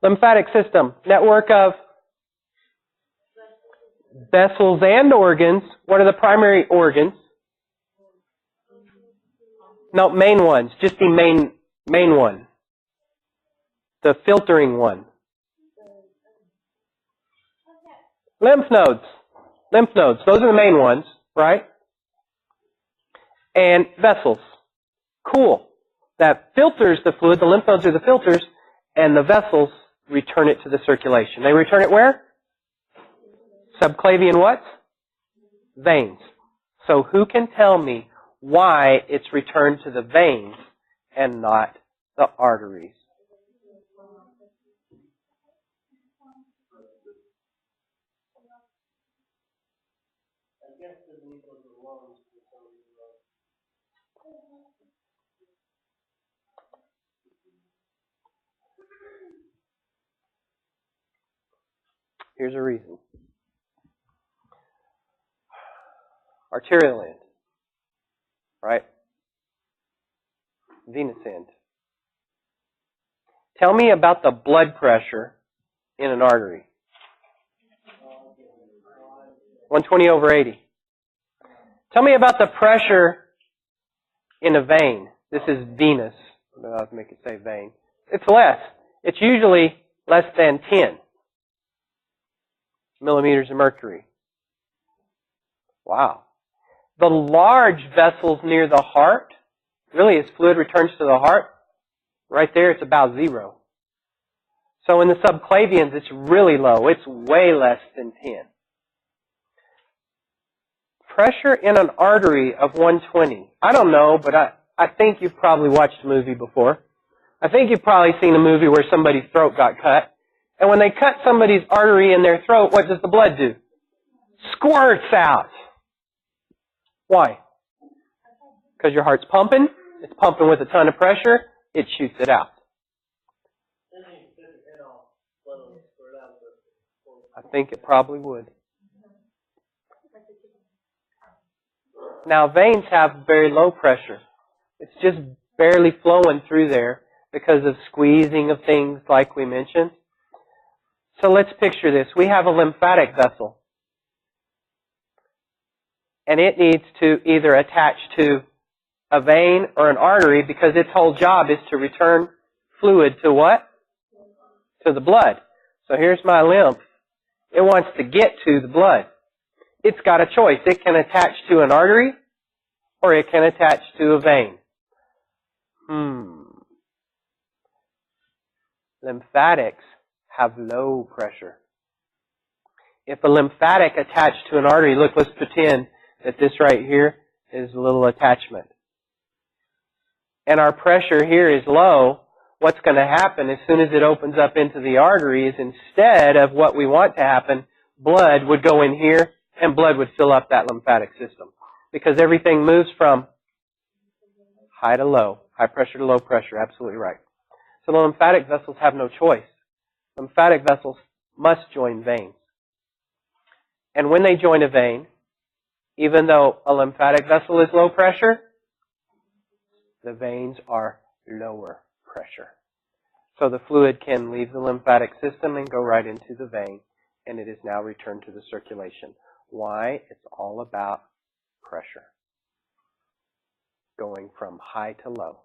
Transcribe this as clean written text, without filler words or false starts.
Lymphatic system, network of vessels and organs. What are the primary organs? No, main ones. Just the main one. The filtering one. Lymph nodes. Lymph nodes. Those are the main ones, right? And vessels. Cool. That filters the fluid. The lymph nodes are the filters, and the vessels return it to the circulation. They return it where? Subclavian what? Veins. So who can tell me why it's returned to the veins and not the arteries? Here's a reason. Arterial end, right? Venous end. Tell me about the blood pressure in an artery. 120/80. Tell me about the pressure in a vein. This is venous. I'll make it say vein. It's less. It's usually less than 10 millimeters of mercury. Wow. The large vessels near the heart, really as fluid returns to the heart, right there it's about 0. So in the subclavians it's really low. It's way less than 10. Pressure in an artery of 120. I don't know, but I think you've probably watched a movie before. I think you've probably seen a movie where somebody's throat got cut. And when they cut somebody's artery in their throat, what does the blood do? Squirts out. Why? Because your heart's pumping. It's pumping with a ton of pressure. It shoots it out. I think it probably would. Now, veins have very low pressure. It's just barely flowing through there because of squeezing of things like we mentioned. So let's picture this. We have a lymphatic vessel. And it needs to either attach to a vein or an artery because its whole job is to return fluid to what? To the blood. So here's my lymph. It wants to get to the blood. It's got a choice. It can attach to an artery or it can attach to a vein. Lymphatics have low pressure. If a lymphatic attached to an artery, look, let's pretend that this right here is a little attachment. And our pressure here is low. What's going to happen as soon as it opens up into the artery is instead of what we want to happen, blood would go in here and blood would fill up that lymphatic system. Because everything moves from high to low, high pressure to low pressure, absolutely right. So the lymphatic vessels have no choice. Lymphatic vessels must join veins. And when they join a vein, even though a lymphatic vessel is low pressure, the veins are lower pressure. So the fluid can leave the lymphatic system and go right into the vein, and it is now returned to the circulation. Why? It's all about pressure, going from high to low.